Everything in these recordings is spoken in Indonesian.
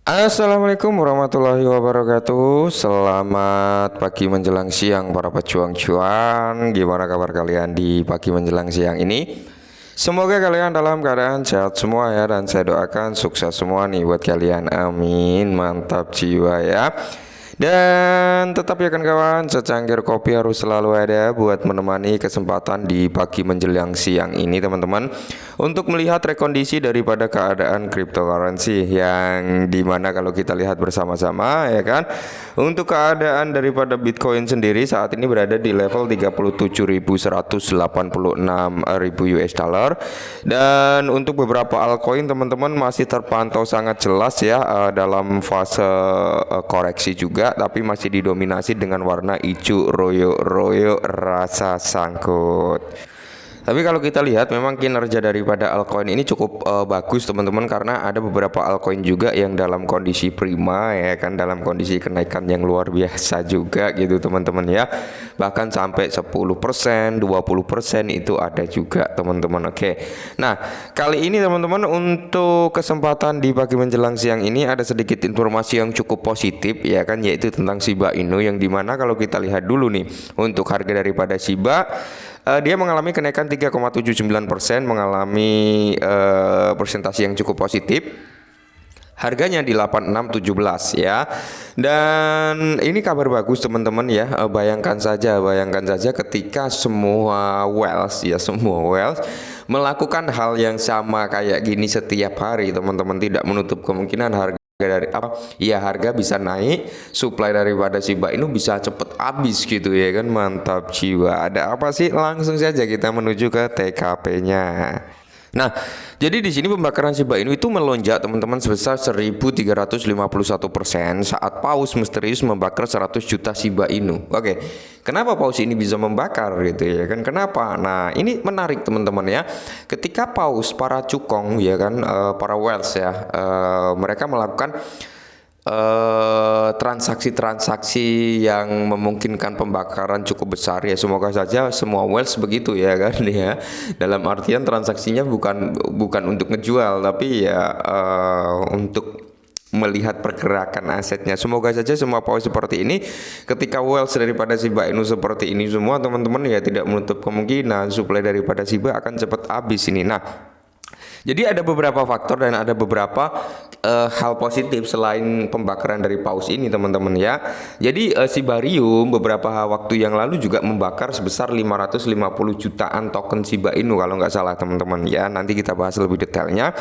Assalamualaikum warahmatullahi wabarakatuh. Selamat pagi menjelang siang para pejuang cuan. Gimana kabar kalian di pagi menjelang siang ini? Semoga kalian dalam keadaan sehat semua ya, dan saya doakan sukses semua nih buat kalian. Amin. Mantap jiwa ya. Dan tetap ya kan kawan, secangkir kopi harus selalu ada buat menemani kesempatan di pagi menjelang siang ini teman-teman, untuk melihat rekondisi daripada keadaan cryptocurrency yang dimana kalau kita lihat bersama-sama ya kan, untuk keadaan daripada Bitcoin sendiri saat ini berada di level 37.186.000 US dollar, dan untuk beberapa altcoin teman-teman masih terpantau sangat jelas ya dalam fase koreksi juga, tapi masih didominasi dengan warna hijau royo-royo rasa sangkut. Tapi kalau kita lihat memang kinerja daripada altcoin ini cukup bagus teman-teman, karena ada beberapa altcoin juga yang dalam kondisi prima ya kan, dalam kondisi kenaikan yang luar biasa juga gitu teman-teman ya. Bahkan sampai 10%, 20% itu ada juga teman-teman. Oke. Nah, kali ini teman-teman untuk kesempatan di pagi menjelang siang ini ada sedikit informasi yang cukup positif ya kan, yaitu tentang Shiba Inu, yang dimana kalau kita lihat dulu nih untuk harga daripada Shiba, dia mengalami kenaikan 3,79%, mengalami persentase yang cukup positif. Harganya di 8617 ya. Dan ini kabar bagus teman-teman ya. Bayangkan saja ketika semua whales ya, semua whales melakukan hal yang sama kayak gini setiap hari teman-teman, tidak menutup kemungkinan harga dari apa ya, harga bisa naik, supply daripada Shiba Inu bisa cepet habis gitu ya kan. Mantap jiwa. Ada apa sih? Langsung saja kita menuju ke TKP-nya. Nah, jadi di sini pembakaran Shiba Inu itu melonjak teman-teman sebesar 1351% saat paus misterius membakar 100 juta Shiba Inu. Oke, kenapa paus ini bisa membakar gitu ya kan? Kenapa? Nah, ini menarik teman-teman ya. Ketika paus, para cukong ya kan, para whales ya, mereka melakukan transaksi-transaksi yang memungkinkan pembakaran cukup besar ya. Semoga saja semua whales begitu ya kan ya. Dalam artian transaksinya bukan untuk ngejual, tapi ya untuk melihat pergerakan asetnya. Semoga saja semua paus seperti ini, ketika whales daripada Shiba Inu seperti ini semua teman-teman ya, tidak menutup kemungkinan supply daripada Shiba akan cepat habis ini. Nah, jadi ada beberapa faktor dan ada beberapa hal positif selain pembakaran dari paus ini teman-teman ya. Jadi Shibarium beberapa waktu yang lalu juga membakar sebesar 550 jutaan token Shiba Inu kalau nggak salah teman-teman ya. Nanti kita bahas lebih detailnya.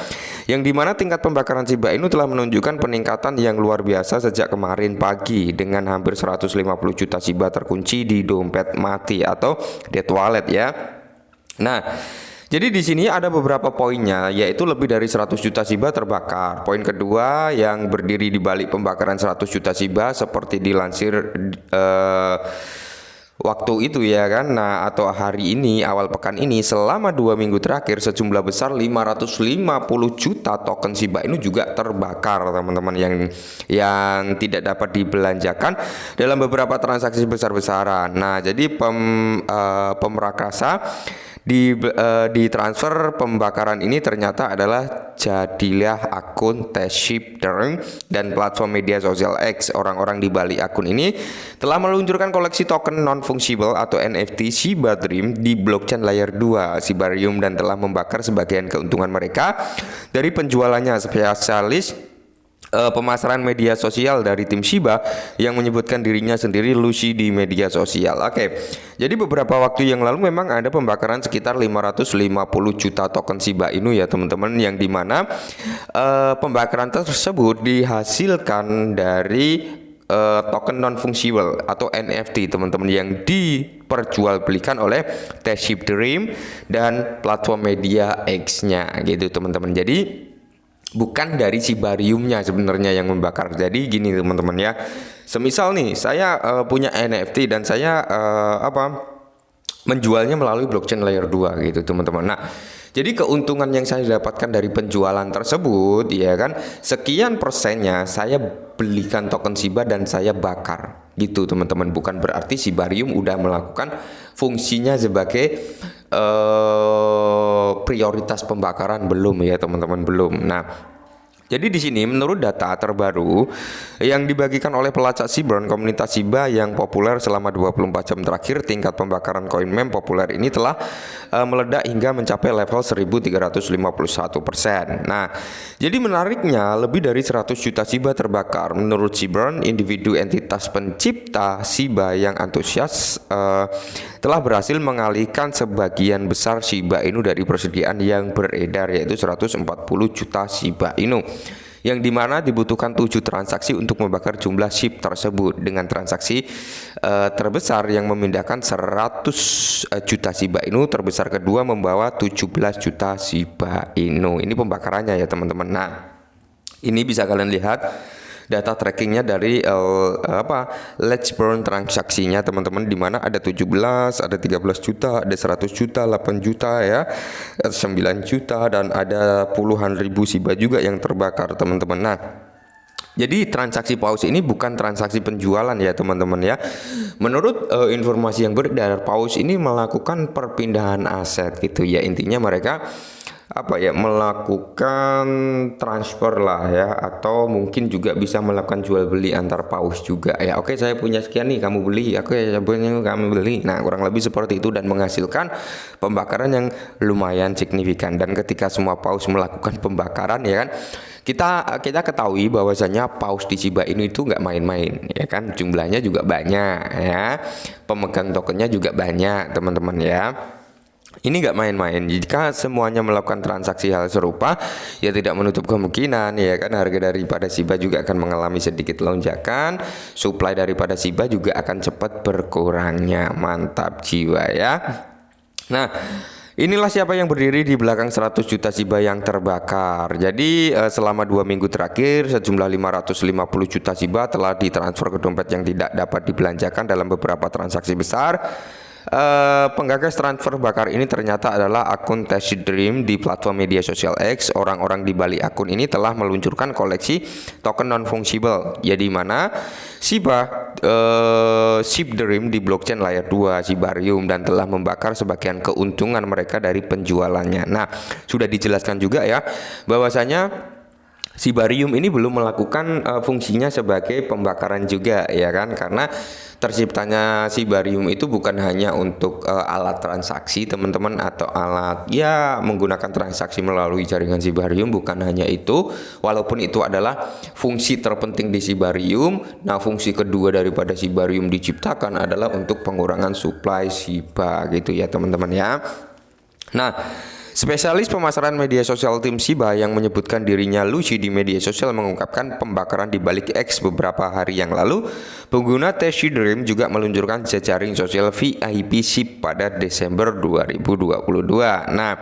Yang dimana tingkat pembakaran Shiba Inu telah menunjukkan peningkatan yang luar biasa sejak kemarin pagi, dengan hampir 150 juta Shiba terkunci di dompet mati atau dead wallet ya. Nah, jadi di sini ada beberapa poinnya, yaitu lebih dari 100 juta Shiba terbakar. Poin kedua yang berdiri di balik pembakaran 100 juta Shiba seperti dilansir waktu itu ya kan. Nah, atau hari ini, awal pekan ini, selama 2 minggu terakhir sejumlah besar 550 juta token Shiba Inu juga terbakar teman-teman, yang tidak dapat dibelanjakan dalam beberapa transaksi besar-besaran. Nah, jadi pemrakasa di transfer pembakaran ini ternyata adalah jadilah akun test shifter dan platform media sosial X. Orang-orang di balik akun ini telah meluncurkan koleksi token non fungible atau NFT Shiba Dream di blockchain layer 2 Shibarium, dan telah membakar sebagian keuntungan mereka dari penjualannya. Spesialis pemasaran media sosial dari tim Shiba yang menyebutkan dirinya sendiri Lucy di media sosial. Oke, jadi beberapa waktu yang lalu memang ada pembakaran sekitar 550 juta token Shiba Inu ya teman-teman, yang dimana pembakaran tersebut dihasilkan dari token non fungible atau NFT teman-teman, yang diperjualbelikan oleh Teship Dream dan platform media X-nya gitu teman-teman. Jadi bukan dari Shibariumnya sebenarnya yang membakar. Jadi gini teman-teman ya, semisal nih saya punya NFT dan saya menjualnya melalui blockchain layer 2 gitu teman-teman. Nah, jadi keuntungan yang saya dapatkan dari penjualan tersebut ya kan, sekian persennya saya belikan token Shiba dan saya bakar gitu teman-teman. Bukan berarti Shibarium udah melakukan fungsinya sebagai prioritas pembakaran, belum ya teman-teman, belum. Nah, Jadi di sini menurut data terbaru yang dibagikan oleh pelacak Seaborn, komunitas Shiba yang populer selama 24 jam terakhir, tingkat pembakaran koin meme populer ini telah meledak hingga mencapai level 1351%. Nah, jadi menariknya lebih dari 100 juta Shiba terbakar. Menurut Seaborn, individu entitas pencipta Shiba yang antusias telah berhasil mengalihkan sebagian besar Shiba Inu dari persediaan yang beredar, yaitu 140 juta Shiba Inu, yang dimana dibutuhkan 7 transaksi untuk membakar jumlah SHIB tersebut, dengan transaksi terbesar yang memindahkan 100 juta Shiba Inu, terbesar kedua membawa 17 juta Shiba Inu. Ini pembakarannya ya teman-teman. Nah, ini bisa kalian lihat data trackingnya dari let's burn transaksinya teman-teman, di mana ada 17, ada 13 juta, ada 100 juta, 8 juta ya, 9 juta, dan ada puluhan ribu Shiba juga yang terbakar teman-teman. Nah, jadi transaksi paus ini bukan transaksi penjualan ya teman-teman ya. Menurut informasi yang beredar, paus ini melakukan perpindahan aset gitu ya. Intinya mereka melakukan transfer lah ya, atau mungkin juga bisa melakukan jual beli antar paus juga ya. Oke, saya punya sekian nih, kamu beli, saya punya, kamu beli. Nah, kurang lebih seperti itu, dan menghasilkan pembakaran yang lumayan signifikan. Dan ketika semua paus melakukan pembakaran ya kan, kita ketahui bahwasanya paus di Shiba Inu itu nggak main-main ya kan, jumlahnya juga banyak ya, pemegang tokennya juga banyak teman-teman ya. Ini nggak main-main. Jika semuanya melakukan transaksi hal serupa, ya tidak menutup kemungkinan ya kan, harga daripada Shiba juga akan mengalami sedikit lonjakan, supply daripada Shiba juga akan cepat berkurangnya. Mantap jiwa ya. Nah, inilah siapa yang berdiri di belakang 100 juta Shiba yang terbakar. Jadi selama 2 minggu terakhir, sejumlah 550 juta Shiba telah ditransfer ke dompet yang tidak dapat dibelanjakan dalam beberapa transaksi besar. Penggagas transfer bakar ini ternyata adalah akun Tacit Dream di platform media sosial X. Orang-orang di balik akun ini telah meluncurkan koleksi token non fungible, ya, di mana Shiba SHIB Dream di blockchain layer 2 Shibarium, dan telah membakar sebagian keuntungan mereka dari penjualannya. Nah, sudah dijelaskan juga ya bahwasanya Shibarium ini belum melakukan fungsinya sebagai pembakaran juga ya kan, karena terciptanya Shibarium itu bukan hanya untuk alat transaksi teman-teman, atau alat ya menggunakan transaksi melalui jaringan Shibarium, bukan hanya itu, walaupun itu adalah fungsi terpenting di Shibarium. Nah, fungsi kedua daripada Shibarium diciptakan adalah untuk pengurangan supply Shiba gitu ya teman-teman ya. Nah, spesialis pemasaran media sosial tim Shiba yang menyebutkan dirinya Lucy di media sosial mengungkapkan pembakaran di balik X beberapa hari yang lalu. Pengguna Tacit Dream juga meluncurkan jejaring sosial VIP SHIB pada Desember 2022. Nah,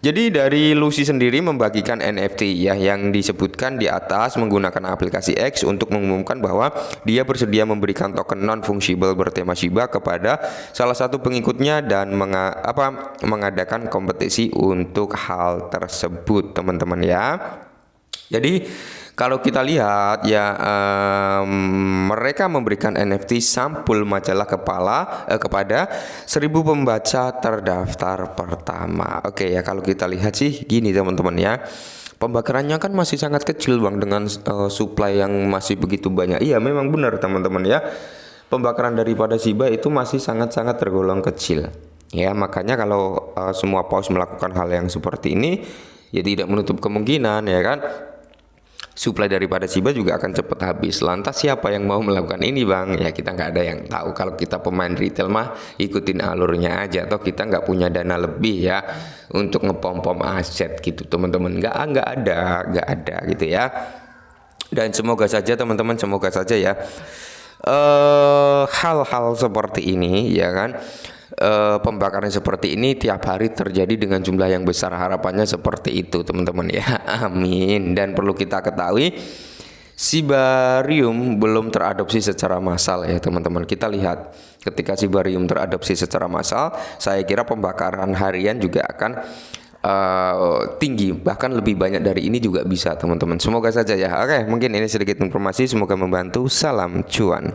jadi dari Lucy sendiri membagikan NFT ya yang disebutkan di atas menggunakan aplikasi X untuk mengumumkan bahwa dia bersedia memberikan token non fungible bertema Shiba kepada salah satu pengikutnya, dan mengadakan kompetisi untuk hal tersebut teman-teman ya. Jadi kalau kita lihat ya, mereka memberikan NFT sampul majalah kepada 1000 pembaca terdaftar pertama. Oke ya, kalau kita lihat sih gini teman-teman ya, pembakarannya kan masih sangat kecil bang, dengan supply yang masih begitu banyak. Iya memang benar teman-teman ya, pembakaran daripada Shiba itu masih sangat-sangat tergolong kecil ya. Makanya kalau semua paus melakukan hal yang seperti ini, ya tidak menutup kemungkinan ya kan, supply daripada Shiba juga akan cepat habis. Lantas siapa yang mau melakukan ini bang? Ya kita nggak ada yang tahu. Kalau kita pemain retail mah ikutin alurnya aja, atau kita nggak punya dana lebih ya untuk ngepom-pom aset gitu teman-teman. Nggak ada gitu ya. Dan semoga saja teman-teman, semoga saja ya hal-hal seperti ini ya kan, pembakaran seperti ini tiap hari terjadi dengan jumlah yang besar. Harapannya seperti itu teman-teman ya, amin. Dan perlu kita ketahui, Shibarium belum teradopsi secara massal ya teman-teman. Kita lihat ketika Shibarium teradopsi secara massal, saya kira pembakaran harian juga akan tinggi, bahkan lebih banyak dari ini juga bisa teman-teman. Semoga saja ya. Oke, mungkin ini sedikit informasi, semoga membantu. Salam cuan.